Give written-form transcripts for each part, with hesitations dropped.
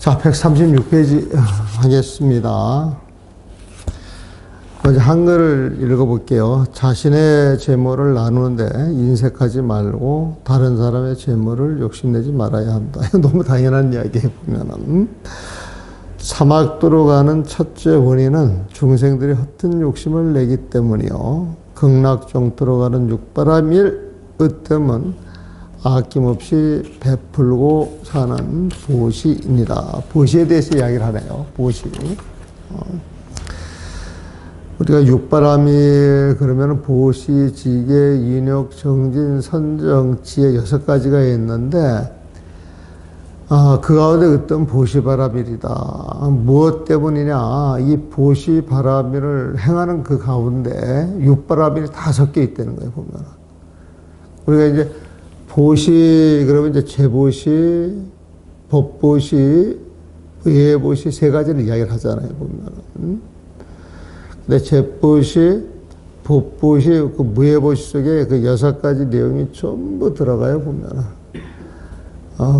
자, 136페이지 하겠습니다. 먼저 한글을 읽어볼게요. 자신의 재물을 나누는데 인색하지 말고 다른 사람의 재물을 욕심내지 말아야 한다. 너무 당연한 이야기에 보면은 사막도로 가는 첫째 원인은 중생들이 허튼 욕심을 내기 때문이요. 극락정토로 가는 육바람일 으뜸은 아낌없이 베풀고 사는 보시입니다. 보시에 대해서 이야기를 하네요. 보시. 우리가 육바람일 그러면 보시, 지계, 인욕, 정진, 선정, 지혜 6가지가 있는데 그 가운데 어떤 보시바람일이다. 무엇 때문이냐? 이 보시바람일을 행하는 그 가운데 육바람일이 다 섞여 있다는 거예요, 보면. 우리가 이제 보시, 그러면 이제 재보시, 법보시, 의회보시 3가지를 이야기를 하잖아요, 보면. 근데 재보시, 법보시, 그 무예보시 속에 그 6가지 내용이 전부 들어가요, 보면.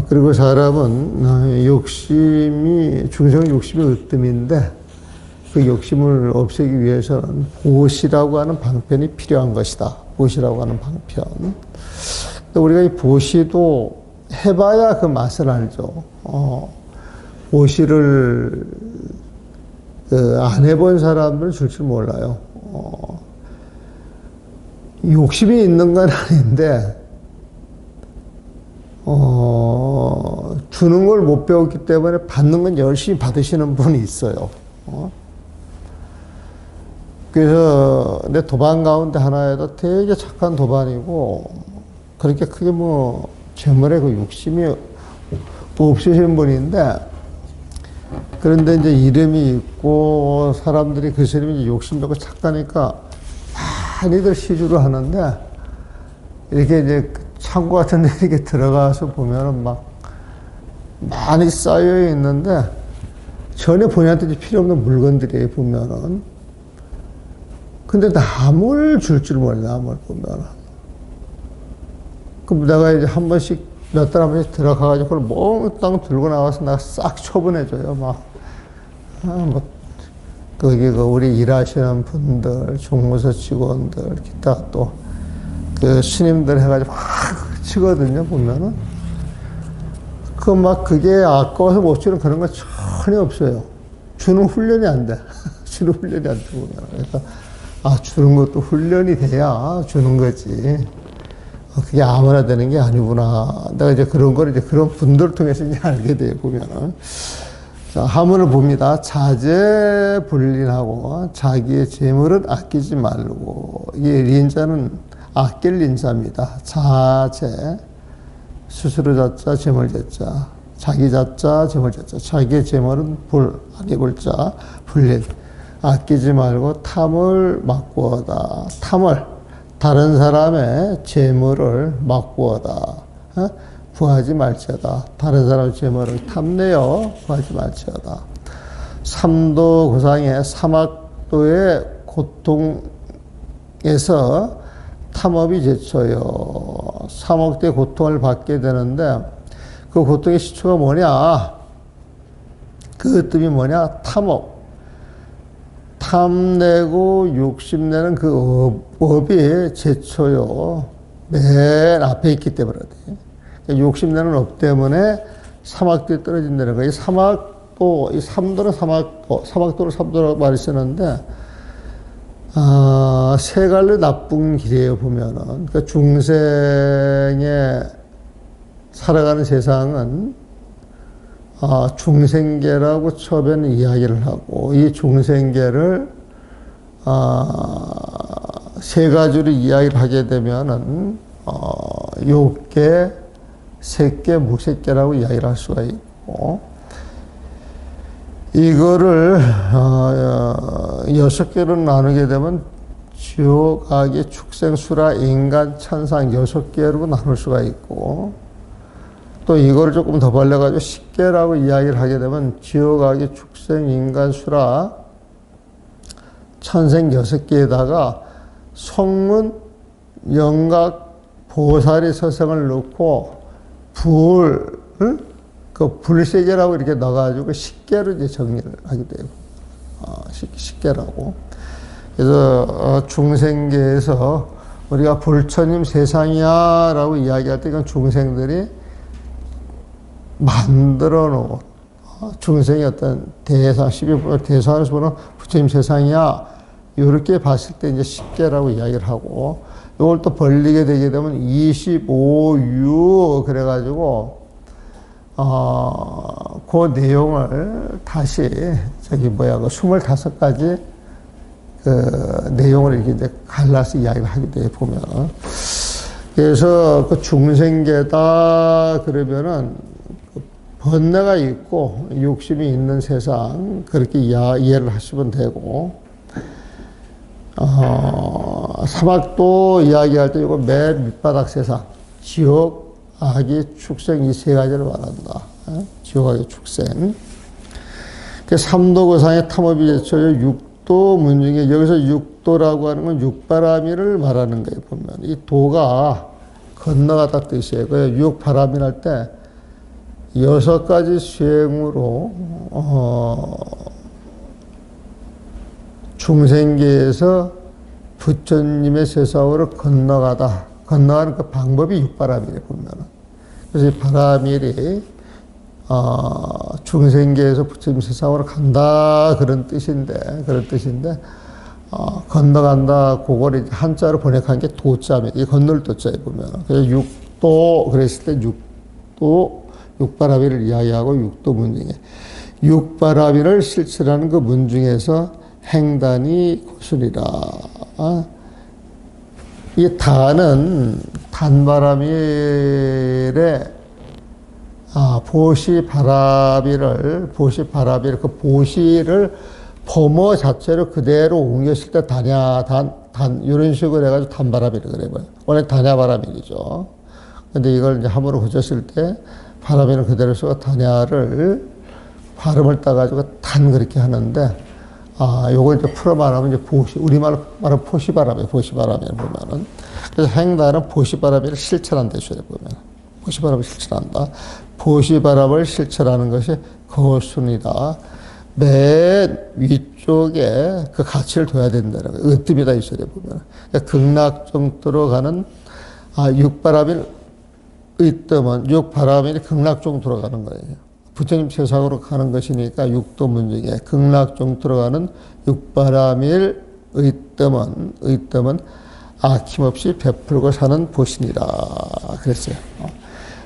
그리고 사람은 중생의 욕심이 으뜸인데 그 욕심을 없애기 위해서는 보시라고 하는 방편이 필요한 것이다. 보시라고 하는 방편. 우리가 이 보시도 해봐야 그 맛을 알죠. 보시를 안 해본 사람들은 줄 몰라요. 욕심이 있는 건 아닌데 주는 걸 못 배웠기 때문에 받는 건 열심히 받으시는 분이 있어요. 그래서 내 도반 가운데 하나에도 되게 착한 도반이고 그렇게 크게 재물에 그 욕심이 없으신 분인데 그런데 이제 이름이 있고 사람들이 그 사람이 욕심내고 착하니까 많이들 시주를 하는데 이렇게 이제 창고 같은 데 이렇게 들어가서 보면은 많이 쌓여 있는데 전혀 본인한테 필요 없는 물건들이에요, 보면은. 근데 남을 줄 몰라, 남을 보면은. 그럼 내가 이제 한 번씩, 몇 달 한 번씩 들어가가지고 그걸 몽땅 들고 나와서 내가 싹 처분해줘요, 거기 우리 일하시는 분들, 종무소 직원들, 기타 또, 스님들 해가지고 확 치거든요, 보면은. 그게 아까워서 못 주는 그런 건 전혀 없어요. 주는 훈련이 안 돼. 주는 훈련이 안 돼, 보면. 그러니까, 주는 것도 훈련이 돼야 주는 거지. 그게 아무나 되는 게 아니구나. 내가 이제 그런 걸 그런 분들을 통해서 이제 알게 돼요, 보면은. 자, 하문을 봅니다. 자제불린하고 자기의 재물은 아끼지 말고. 이게 린자는 아낄 린자입니다. 자제. 스스로 자자, 재물 자자. 자기 자자, 재물 자자. 자기의 재물은 아니 자, 불린. 아끼지 말고 탐을 막구하다. 탐을, 다른 사람의 재물을 막구하다. 구하지 말지어다. 다른 사람의 재물을 탐내어 구하지 말지어다. 삼도 고상의 사막도의 고통에서 탐업이 제쳐요. 3억대 고통을 받게 되는데 그 고통의 시초가 뭐냐? 그 뜻이 뭐냐? 탐업. 탐내고 욕심내는 그 업이 제초요. 맨 앞에 있기 때문에. 욕심내는 업 때문에 사막도에 떨어진다는 거예요. 이 사막도, 이 삼도는 사막도를 삼도라고 말을 쓰는데, 세 갈래 나쁜 길이에요, 보면은. 그러니까 중생의 살아가는 세상은, 중생계라고 처음에는 이야기를 하고, 이 중생계를, 세 가지로 이야기를 하게 되면은, 욕계, 색계, 무색계라고 이야기를 할 수가 있고, 이거를 6개로 나누게 되면 지옥, 악의, 축생, 수라, 인간, 천상 6개로 나눌 수가 있고 또 이거를 조금 더 벌려가지고 10개라고 이야기를 하게 되면 지옥, 악의, 축생, 인간, 수라, 천생 6개에다가 성문, 영각, 보살의 서성을 넣고 불, 그 불세계라고 이렇게 넣어가지고 식계로 이제 정리를 하게 돼요. 식계라고. 그래서 중생계에서 우리가 불처님 세상이야 라고 이야기할 때 이건 중생들이 만들어 놓은 중생의 어떤 대상, 12부 대상에서 보는 부처님 세상이야 이렇게 봤을 때 이제 식계라고 이야기를 하고, 이걸 또 벌리게 되게 되면 25유 그래가지고 그 내용을 다시 그 25가지 그 내용을 이렇게 이제 갈라서 이야기를 하게 돼 보면, 그래서 그 중생계다 그러면은 번뇌가 있고 욕심이 있는 세상 그렇게 이해를 하시면 되고, 사막도 이야기할 때 이거 맨 밑바닥 세상 지옥, 악이, 축생 이 세 가지를 말한다. 지옥, 악이, 축생. 그 삼도고상의 탐업이 제쳐져 육도 문중에, 여기서 육도라고 하는 건 육바라밀을 말하는 거예요. 보면 이 도가 건너가다 뜻이에요. 그 육바라밀 할 때 6가지 수행으로 중생계에서 부처님의 세상으로 건너가는 그 방법이 육바라밀에 보면은. 그래서 이 바라밀이 중생계에서 부처님 세상으로 간다 그런 뜻인데 건너간다 그걸 이제 한자로 번역한 게 도자입니다. 이 건널 도자에 보면. 그래서 육도 그랬을 때 육바라밀을 이야기하고 육도 문중에 육바라밀을 실천하는 그 문중에서 행단이 고순이라. 이 단은 단바라밀의 보시바라밀 그 보시를 범어 자체로 그대로 옮겼을 때 단야 단 이런 식으로 해가지고 단바라밀을 그래봐요. 원래 단야바라밀이죠. 근데 이걸 이제 함으로 붙였을 때 바라밀을 그대로 써서 단야를 발음을 따가지고 단 그렇게 하는데, 요걸 이제 풀어 말하면 이제 우리말로 말하면 보시바라밀 보면은. 그래서 행단은 보시바라밀을 실천한다, 소리 보면. 보시바라밀을 실천한다. 보시바라밀을 실천하는 것이 거순이다. 맨 위쪽에 그 가치를 둬야 된다는 거예요. 으뜸이다, 이 소리 보면. 그러니까 극락정도로 가는, 육바라밀 으뜸은, 육바라밀이 극락정도로 가는 거예요. 부처님 세상으로 가는 것이니까 육도 문중에 극락정도로 가는 육바라밀 의뜸은 아낌없이 베풀고 사는 보신이라 그랬어요.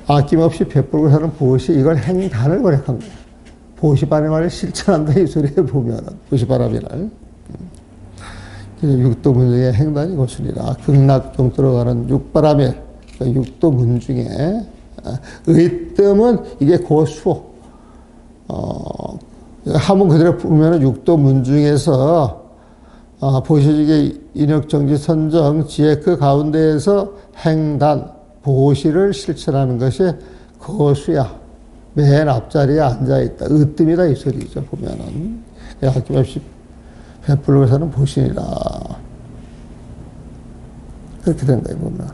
아낌없이 베풀고 사는 보시, 이걸 행단을 번역한 거예요. 보시바라밀을 실천한다 이 소리에 보면은 보시바라밀을. 그래서 육도 문중에 행단이 고순이라. 극락정도로 가는 육바라밀, 육도 문중에 의뜸은 이게 고수. 한번 그대로 보면 육도 문중에서 보시직의 인역정지 선정 지혜 그 가운데에서 행단 보시를 실천하는 것이 거수야. 맨 앞자리에 앉아있다. 으뜸이다 이 소리죠. 보면은 아낌없이 베풀고 사는 보신이라 그렇게 된 거예요. 보면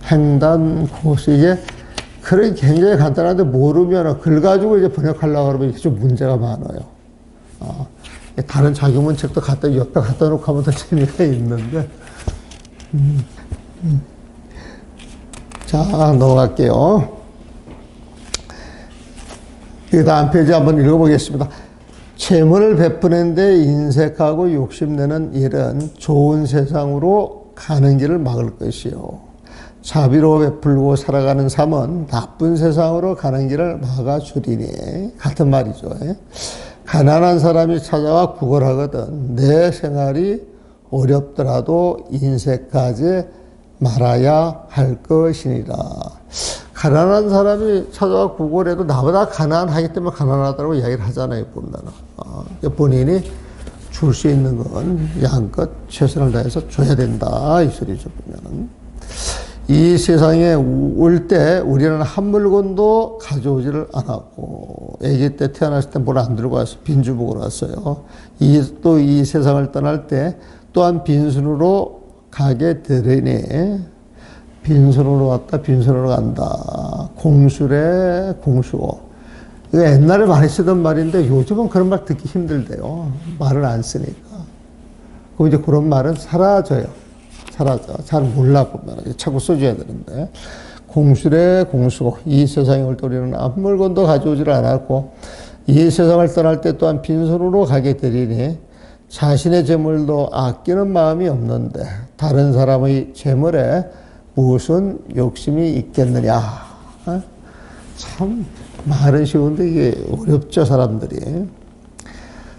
행단 고수, 이게 그런 굉장히 간단한데 모르면 글 가지고 이제 번역하려고 그러면 이게 좀 문제가 많아요. 다른 자기문 책도 옆에 갖다 놓고 하면 더 재미가 있는데. 자, 넘어갈게요. 그 다음 페이지 한번 읽어보겠습니다. 재물을 베푸는데 인색하고 욕심내는 일은 좋은 세상으로 가는 길을 막을 것이요. 자비로 베풀고 살아가는 삶은 나쁜 세상으로 가는 길을 막아주리니. 같은 말이죠. 가난한 사람이 찾아와 구걸하거든 내 생활이 어렵더라도 인색하지 말아야 할 것이니라. 가난한 사람이 찾아와 구걸해도 나보다 가난하기 때문에 가난하다고 이야기를 하잖아요. 보면은. 본인이 줄 수 있는 건 양껏 최선을 다해서 줘야 된다 이 소리죠. 보면은. 이 세상에 올 때 우리는 한 물건도 가져오지를 않았고, 아기 때 태어났을 때 뭘 안 들고 와서 빈주먹으로 왔어요. 또 이 세상을 떠날 때 또한 빈손으로 가게 되리니 빈손으로 왔다 빈손으로 간다. 공수래 공수고. 이거 옛날에 많이 쓰던 말인데 요즘은 그런 말 듣기 힘들대요. 말을 안 쓰니까. 그럼 이제 그런 말은 사라져요. 사라져. 잘 몰라 보면 자꾸 써줘야 되는데. 공수래 공수고. 이 세상에 올 때 우리는 아무 물건도 가져오지를 않았고 이 세상을 떠날 때 또한 빈손으로 가게 되리니 자신의 재물도 아끼는 마음이 없는데 다른 사람의 재물에 무슨 욕심이 있겠느냐. 참 말은 쉬운데 이게 어렵죠, 사람들이.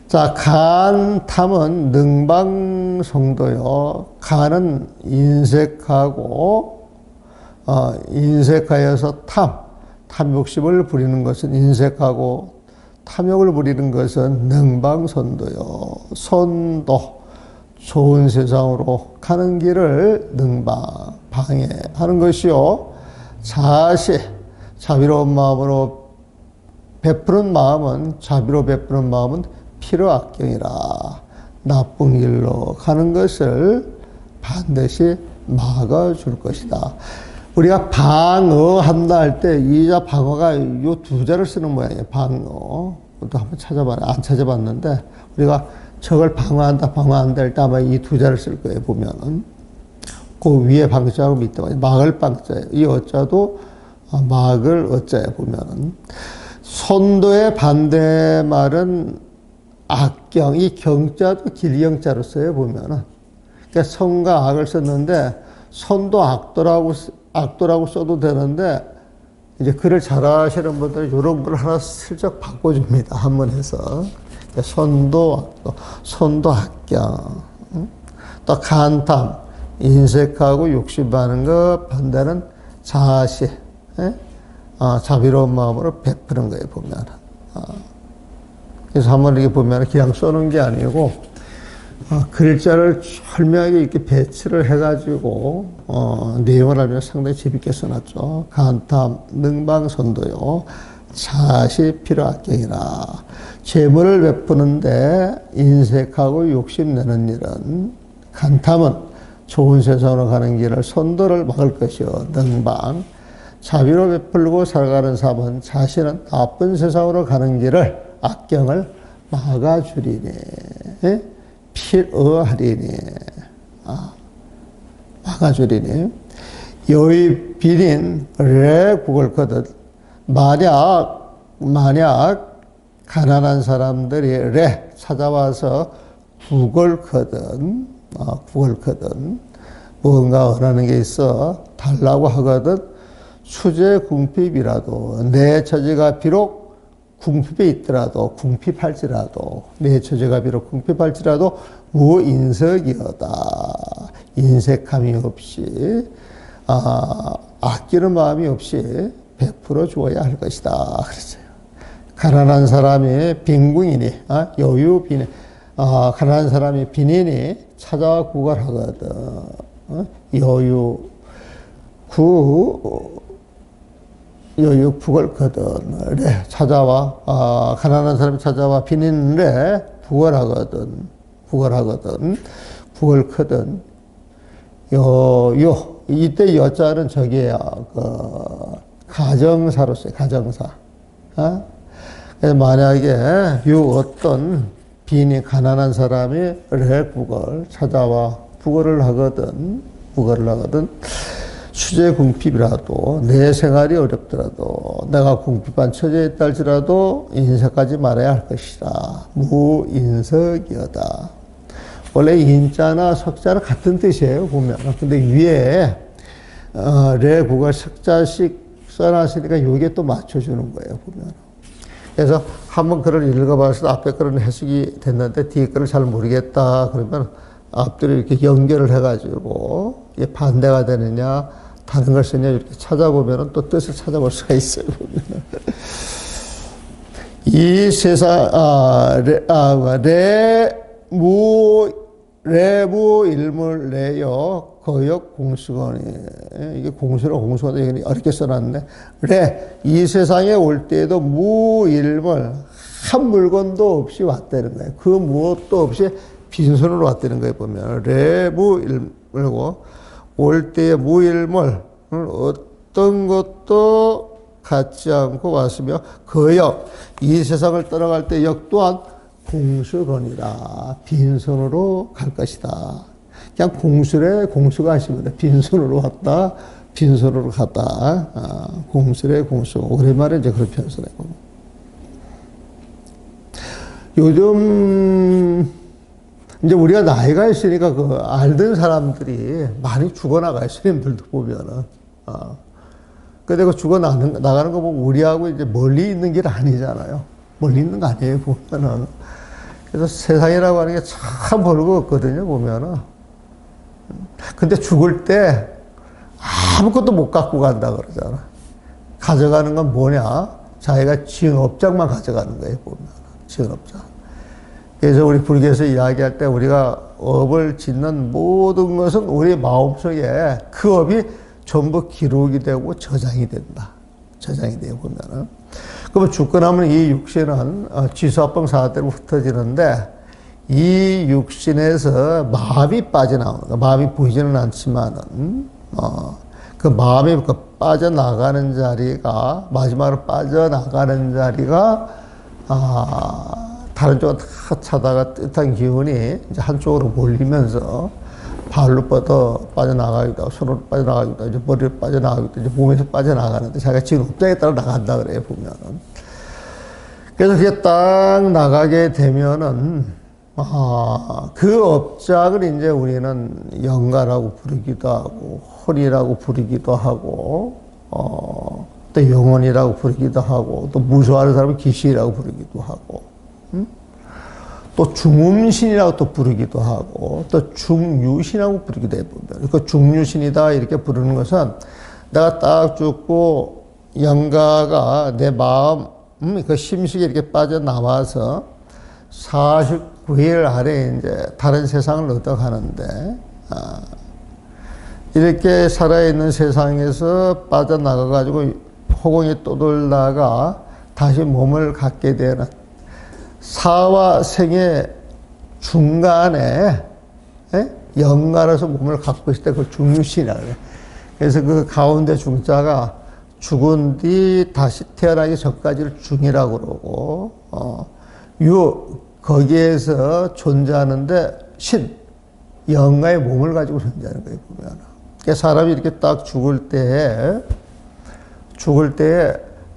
자, 간탐은 능방성도요. 간은 인색하고 인색하여서 탐욕심을 부리는 것은 인색하고 탐욕을 부리는 것은 능방선도요. 선도, 좋은 세상으로 가는 길을 방해하는 것이요. 자시, 자비로운 마음으로 베푸는 마음은, 자비로 베푸는 마음은 필요악경이라. 나쁜 길로 가는 것을 반드시 막아줄 것이다. 우리가 방어한다 할 때 이자 방어가 요 두 자를 쓰는 모양이에요. 방어. 또 한번 안 찾아봤는데 우리가 적을 방어한다 할 때 아마 이 두 자를 쓸 거예요. 보면은 그 위에 방자하고 밑에 막을 방자예요. 이 어자도 막을 어자예요. 보면은 선도의 반대말은 악경. 이 경자도 길경자로 써요. 보면은 그러니까 선과 악을 썼는데 선도 악도라고 써도 되는데 이제 글을 잘하시는 분들은 이런 걸 하나 슬쩍 바꿔줍니다. 한번 해서 선도 악도, 선도 악경, 또 간탐, 인색하고 욕심하는 것 반대는 자시, 자비로운 마음으로 베푸는 거예요. 보면. 그래서 한번 이렇게 보면 그냥 써놓은 게 아니고 글자를 철저하게 이렇게 배치를 해가지고 내용을 알면 상당히 재밌게 써놨죠. 간탐, 능방선도요. 자시 필요악경이라. 재물을 베푸는데 인색하고 욕심내는 일은, 간탐은 좋은 세상으로 가는 길을, 선도를 막을 것이요. 능방, 자비로 베풀고 살아가는 삶은 자신은 나쁜 세상으로 가는 길을, 악경을 막아주리니. 필어하리니. 막아주리니. 여의 비린 레 구걸거든. 만약 가난한 사람들이 레 찾아와서 구걸거든. 뭔가 원하는 게 있어 달라고 하거든. 수제 궁핍이라도 내 처지가 비록 궁핍에 있더라도, 궁핍할지라도, 내 처지가 비록 궁핍할지라도 무인석이어다. 인색함이 없이, 아끼는 마음이 없이 베풀어 주어야 할 것이다. 그랬어요. 가난한 사람이 빈궁이니, 여유 빈, 가난한 사람이 빈인이 찾아와 구걸하거든. 여유 구걸거든. 네, 찾아와, 가난한 사람이 찾아와 빈인래 구걸하거든. 구걸거든. 이때 여자는 저기에요. 가정사로 써요. 가정사. 그래서 만약에 어떤 빈이 가난한 사람이 래 찾아와 구걸을 하거든. 수제 궁핍이라도, 내 생활이 어렵더라도, 내가 궁핍한 처지에 있다 할지라도 인색하지 말아야 할 것이다. 무인석이어다. 원래 인자나 석자는 같은 뜻이에요, 보면. 근데 위에 레 구가 석자씩 써놨으니까 이게 또 맞춰주는 거예요, 보면. 그래서 한번 글을 읽어봐서 앞에 글은 해석이 됐는데 뒤에 글을 잘 모르겠다 그러면 앞뒤를 이렇게 연결을 해가지고 이게 반대가 되느냐 다른 걸 쓰냐 이렇게 찾아보면 또 뜻을 찾아볼 수가 있어요. 보면. 이 세상 레무 일물 레여 거역 공수거니. 이게 공수가 어렵게 써놨네. 이 세상에 올 때에도 무일물 한 물건도 없이 왔다는 거예요. 그 무엇도 없이 빈손으로 왔다는 거예요. 보면 레무일물고 올 때에 무일물 어떤 것도 갖지 않고 왔으며 그 역, 이 세상을 떠나갈 때 역 또한 공수거니라. 빈손으로 갈 것이다. 그냥 공수래 공수가 하시면 빈손으로 왔다, 빈손으로 갔다. 공수래 공수. 오랜만에 이제 그런 표현을 해요. 요즘 이제 우리가 나이가 있으니까 그 알던 사람들이 많이 죽어나가요. 스님들도 보면은. 근데 그 죽어나가는 거 보면 우리하고 이제 멀리 있는 길 아니잖아요. 멀리 있는 거 아니에요, 보면은. 그래서 세상이라고 하는 게 참 버거웠거든요, 보면은. 근데 죽을 때 아무것도 못 갖고 간다 그러잖아. 가져가는 건 뭐냐? 자기가 지은 업장만 가져가는 거예요, 보면. 지은 업장. 그래서 우리 불교에서 이야기할 때 우리가 업을 짓는 모든 것은 우리 마음속에 그 업이 전부 기록이 되고 저장이 된다. 저장이 돼요, 보면은. 그러면 죽고 나면 이 육신은 지수합봉 사대로 흩어지는데 이 육신에서 마음이 빠져나오는 거. 마음이 보이지는 않지만은, 그 마음이 그 빠져나가는 자리가, 마지막으로 빠져나가는 자리가, 다른 쪽은 다 차다가 뜻한 기운이 이제 한쪽으로 몰리면서 발로 뻗어 빠져나가기도 하고, 손으로 빠져나가기도 하고, 이제 머리로 빠져나가기도 하고, 이제 몸에서 빠져나가는데 자기가 지금 업장에 따라 나간다 그래요, 보면은. 그래서 그게 딱 나가게 되면은, 그 업장을 이제 우리는 영가라고 부르기도 하고, 혼이라고 부르기도 하고, 또 영혼이라고 부르기도 하고, 또 무소하는 사람은 기시라고 부르기도 하고, 또 중음신이라고 또 부르기도 하고, 또 중유신이라고 부르기도 해보면, 그 중유신이다 이렇게 부르는 것은 내가 딱 죽고 영가가 내 마음, 그 심식에 이렇게 빠져나와서 49일 아래 이제 다른 세상을 얻어가는데, 이렇게 살아있는 세상에서 빠져나가가지고 허공에 떠돌다가 다시 몸을 갖게 되는 사와 생의 중간에 영가로서 몸을 갖고 있을 때 그걸 중유신이라고 해요. 그래서 그 가운데 중자가 죽은 뒤 다시 태어나기 전까지를 중이라고 그러고, 거기에서 존재하는데 신, 영가의 몸을 가지고 존재하는 거예요, 보면. 그러니까 사람이 이렇게 딱 죽을 때에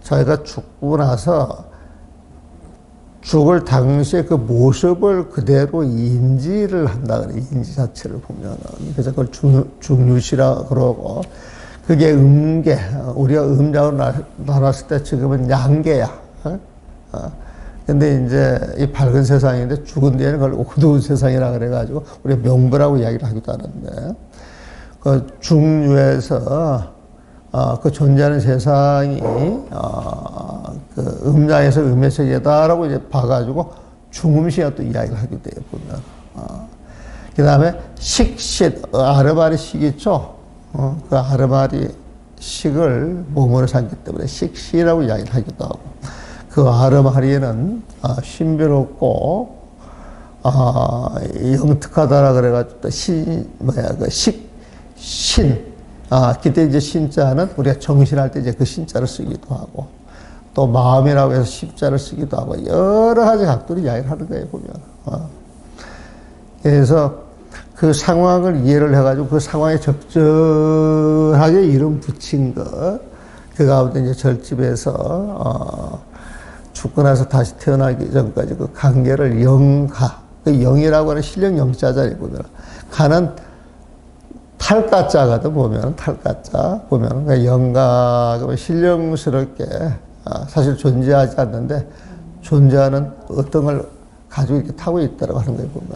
자기가 죽고 나서 죽을 당시에 그 모습을 그대로 인지를 한다 그래. 인지 자체를 보면은. 그래서 그걸 중유시라 그러고, 그게 음계. 우리가 음자로 나눴을 때 지금은 양계야. 근데 이제 이 밝은 세상인데 죽은 뒤에는 그걸 어두운 세상이라 그래가지고 우리가 명부라고 이야기를 하기도 하는데, 그 중유에서 그 존재하는 세상이 그 음양에서 음의 세계다라고 이제 봐가지고 중음시야 또 이야기를 하게 돼요, 보면. 그 다음에 식신, 아르바리 식 있죠? 그 아르바리 식을 몸으로 삼기 때문에 식시라고 이야기를 하기도 하고, 그 아르바리에는 신비롭고 영특하다라 그래가지고 또 신. 그때 이제 신자는 우리가 정신할 때 이제 그 신자를 쓰기도 하고, 또 마음이라고 해서 십자를 쓰기도 하고, 여러 가지 각도로 이야기를 하는 거예요, 보면. 그래서 그 상황을 이해를 해가지고 그 상황에 적절하게 이름 붙인 것, 그 가운데 이제 절집에서, 죽고 나서 다시 태어나기 전까지 그 관계를 영가, 그 영이라고 하는 실령 영자자리 보면, 가는 탈가자거든, 보면, 탈가자. 보면, 그러니까 영가가 신령스럽게, 사실 존재하지 않는데, 존재하는 어떤 걸 가지고 이렇게 타고 있다고 하는 거예요, 보면.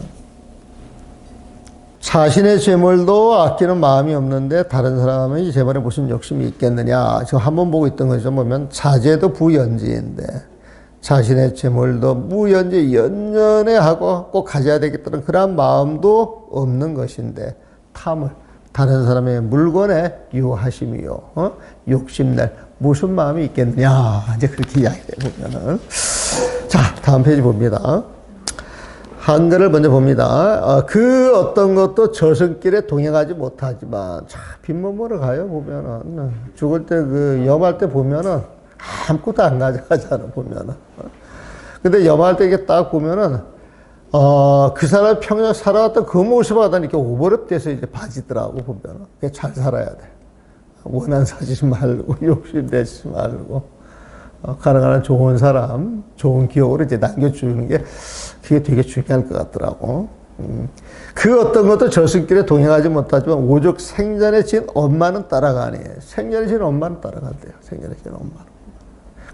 자신의 재물도 아끼는 마음이 없는데, 다른 사람의 재물에 무슨 욕심이 있겠느냐. 지금 한번 보고 있던 거죠. 보면, 자제도 부연지인데, 자신의 재물도 무연지, 연연해 하고 꼭 가져야 되겠다는 그런 마음도 없는 것인데, 탐을. 다른 사람의 물건에 유하심이요, 욕심낼 무슨 마음이 있겠느냐. 이제 그렇게 이야기해 보면은. 자, 다음 페이지 봅니다. 한글을 먼저 봅니다. 그 어떤 것도 저승길에 동행하지 못하지만, 참, 빈몸으로 가요, 보면은. 죽을 때 염할 때 보면은, 아무것도 안 가져가잖아, 보면은. 근데 염할 때 이게 딱 보면은, 그 사람 평생 살아왔던 그 모습을 하다 이렇게 오버랩돼서 이제 빠지더라고, 보면은. 잘 살아야 돼. 원한 사지 말고, 욕심 내지 말고. 가능한 좋은 사람, 좋은 기억으로 이제 남겨주는 게 그게 되게 중요할 것 같더라고. 그 어떤 것도 저승길에 동행하지 못하지만 오직 생전에 진 엄마는 따라가니. 생전에 진 엄마는 따라간대요. 생전에 진 엄마는.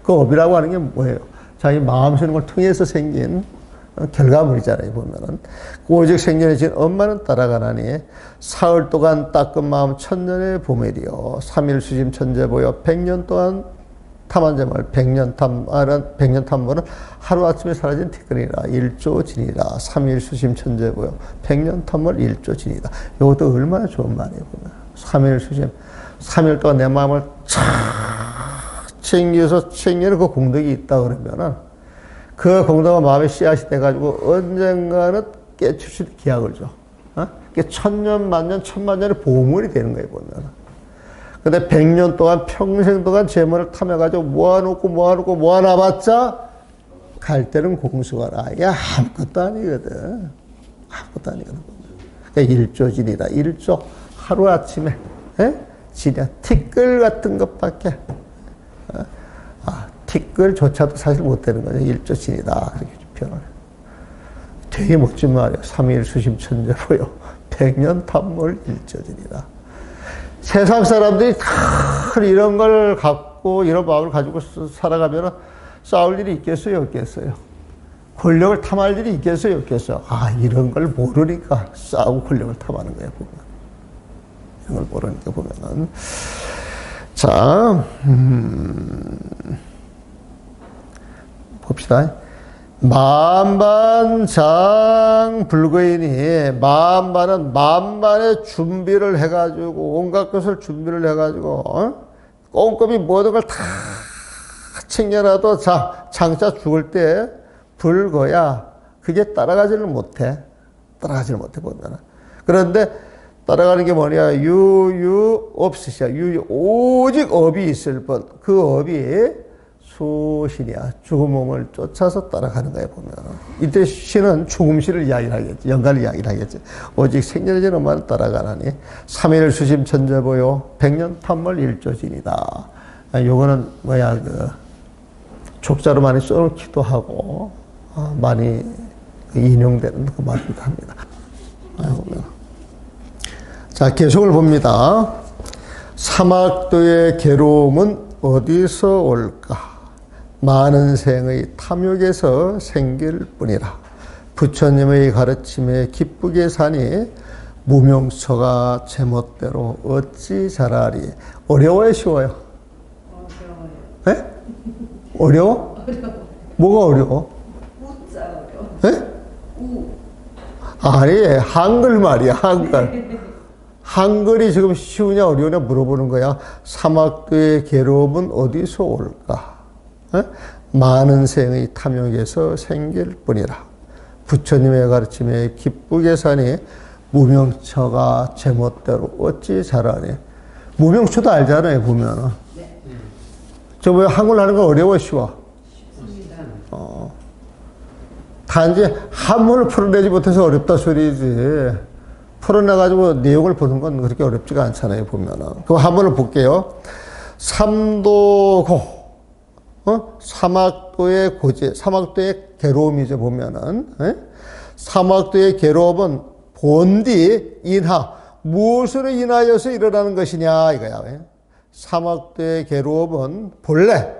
그 업이라고 하는 게 뭐예요? 자기 마음 쓰는 걸 통해서 생긴 결과물이잖아요, 보면은. 오직 생전에 진 엄마는 따라가나니 사흘 동안 닦은 마음 천년의 보멸이요. 삼일수심 천재보여 백년 동안 탐한제말 백년 탐모는 하루아침에 사라진 티끌이라 일조진이라 삼일수심 천재보여 백년 탐몰 일조진이다. 이것도 얼마나 좋은 말이에요. 삼일수심 3일 동안 내 마음을 쫙 챙겨서 챙기는 그 공덕이 있다 그러면은 그 공덕은 마음의 씨앗이 돼가지고 언젠가는 깨칠 수 있는 기약을 줘. 그게 천년 만년 천만년의 보물이 되는 거예요, 보면. 근데 100년 동안 평생 동안 재물을 탐해가지고 모아놔봤자 갈 때는 공수가라. 이게 아무것도 아니거든. 아무것도 아니거든. 그러니까 일조진이다. 일조. 하루아침에 진짜 티끌 같은 것밖에 티끌조차도 사실 못 되는 거죠. 일조진이다. 그렇게 표현을. 되게 멋진 말이에요. 삼일수심천재보여 백년 탐몰 일조진이다. 세상 사람들이 다 이런 걸 갖고 이런 마음을 가지고 살아가면 싸울 일이 있겠어요, 없겠어요? 권력을 탐할 일이 있겠어요, 없겠어요? 이런 걸 모르니까 싸우고 권력을 탐하는 거예요, 보면. 이런 걸 모르니까 보면은. 자, 봅시다. 만반장 불거이니 만반은 만반의 준비를 해가지고 온갖 것을 준비를 해가지고 꼼꼼히 모든 걸 다 챙겨놔도 장차 죽을 때 불거야 그게 따라가지를 못해 보면은. 그런데 따라가는 게 뭐냐? 유유없으시야. 오직 업이 있을 뿐. 그 업이 수신이야. 죽은 몸을 쫓아서 따라가는 거야, 보면. 이때 신은 죽음신을 이야기를 하겠지. 영가를 이야기를 하겠지. 오직 생전해진 엄마는 따라가나니. 3일 수심 천재보요. 100년 탐몰 일조진이다. 요거는 족자로 많이 써놓기도 하고, 많이 인용되는 그 말이기도 합니다. 자, 계속을 봅니다. 사막도의 괴로움은 어디서 올까? 많은 생의 탐욕에서 생길 뿐이라. 부처님의 가르침에 기쁘게 사니 무명처가 제멋대로 어찌 잘하리. 어려워요, 쉬워요? 어려워요. 네? 어려워? 어려워. 뭐가 어려워? 우자 어려워. 네? 아니, 한글 말이야, 한글. 한글이 지금 쉬우냐 어려우냐 물어보는 거야. 사막도의 괴로움은 어디서 올까? 많은 생의 탐욕에서 생길 뿐이라. 부처님의 가르침에 기쁘게 사니 무명처가 제멋대로 어찌 잘하니. 무명처도 알잖아요, 보면은. 네. 저 뭐 한글 하는 거 어려워, 쉬워? 쉽습니다. 단지 한문을 풀어내지 못해서 어렵다 소리지. 풀어내가지고 내용을 보는 건 그렇게 어렵지가 않잖아요, 보면은. 그럼 한문을 볼게요. 삼도고. 사막도의 고지, 사막도의 괴로움이죠, 보면은. 사막도의 괴로움은 본디 인하, 무엇으로 인하여서 일어나는 것이냐, 이거야. 사막도의 괴로움은 본래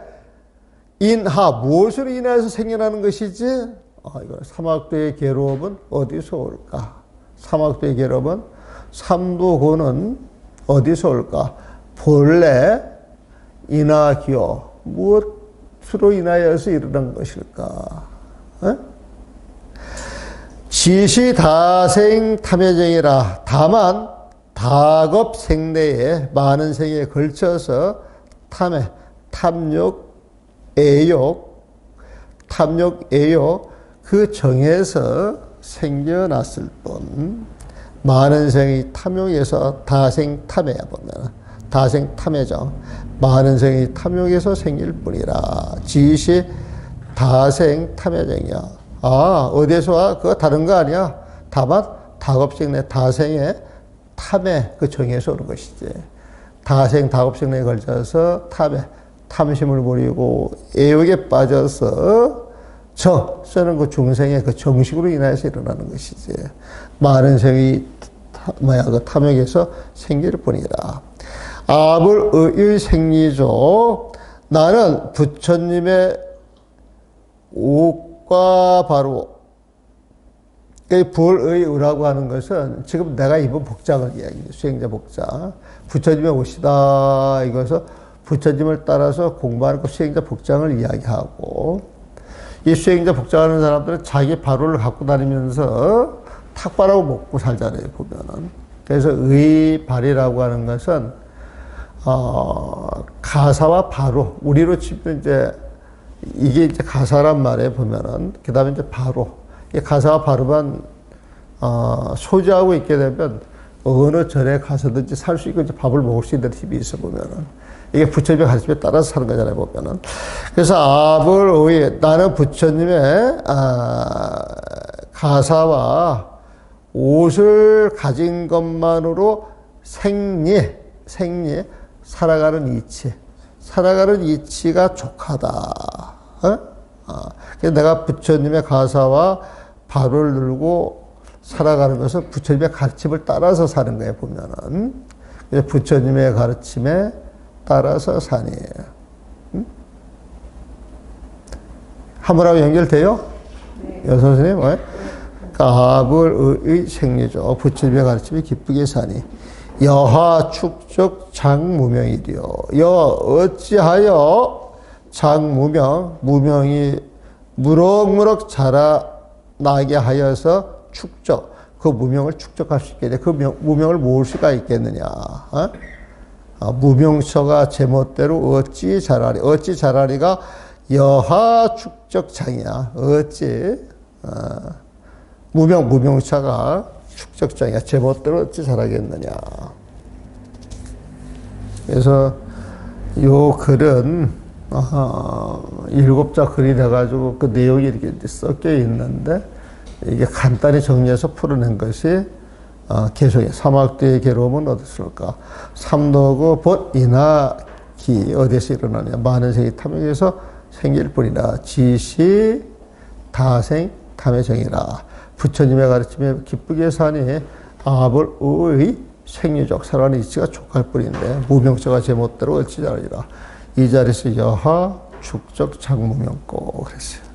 인하, 무엇으로 인하여서 생겨나는 것이지? 이거 사막도의 괴로움은 어디서 올까? 사막도의 괴로움은 삼도고는 어디서 올까? 본래 인하기요, 무엇으로 인하여서 일어난 것일까? 지시다생 탐해정이라. 다만 다급 생내에 많은 생에 걸쳐서 탐욕, 애욕 그 정에서 생겨났을 뿐 많은 생이 탐욕에서 다생탐해야 보면 다생탐해죠. 많은 생이 탐욕에서 생길 뿐이라 지시 다생탐해정이야. 아 어디에서 와? 그거 다른 거 아니야. 다만 다급생 내 다생의 탐에 그 정에서 오는 것이지. 다생 다급생에 걸쳐서 탐에 탐심을 부리고 애욕에 빠져서 저는 그 중생의 그 정식으로 인하여서 일어나는 것이지. 많은 생이 그 탐욕에서 생길 뿐이라. 아불의 생리죠. 나는 부처님의 옥과 바로 불의 의라고 하는 것은 지금 내가 입은 복장을 이야기해요. 수행자 복장. 부처님의 옷이다. 이것은 부처님을 따라서 공부하는 그 수행자 복장을 이야기하고, 이 수행자 복장하는 사람들은 자기 바로를 갖고 다니면서 탁발하고 먹고 살잖아요, 보면은. 그래서 의발이라고 하는 것은, 가사와 바로, 우리로 치면 이게 이제 가사란 말에 보면은, 그 다음에 이제 바로. 이 가사와 바로만, 소지하고 있게 되면, 어느 절에 가서든지 살 수 있고, 이제 밥을 먹을 수 있는 힘이 있어 보면은. 이게 부처님의 가르침에 따라서 사는 거잖아요, 보면은. 그래서 아불의, 나는 부처님의, 가사와 옷을 가진 것만으로 생리, 살아가는 이치가 족하다. 그래서 내가 부처님의 가사와 바로를 들고 살아가는 것은 부처님의 가르침을 따라서 사는 거예요, 보면은. 그래서 부처님의 가르침에 따라서 사니. 하물하고 연결돼요? 네. 여선생님, 왜? 가불의 생리죠. 부처님의 가르침이 기쁘게 사니. 여하 축적 장무명이리요. 어찌하여 장무명, 무명이 무럭무럭 자라나게 하여서 축적, 그 무명을 축적할 수 있게 돼. 그 무명을 모을 수가 있겠느냐. 무명처가 제멋대로 어찌 자라리가 여하 축적장이야. 어찌 무명처가 축적장이야. 제멋대로 어찌 자라겠느냐. 그래서 요 글은 7자 글이 돼가지고 그 내용이 이렇게 섞여 있는데 이게 간단히 정리해서 풀어낸 것이 계속해. 사막대의 괴로움은 어디서일까? 삼도구 본인하기 어디서 일어나냐? 많은 생이 탐욕에서 생길 뿐이라 지시 다생 탐의 정이라. 부처님의 가르침에 기쁘게 사니 아불의 생리적 살아가는 이치가 족할 뿐인데 무명처가 제멋대로 어찌 자라리라. 이 자리에서 여하 축적 장무명고 그랬어요.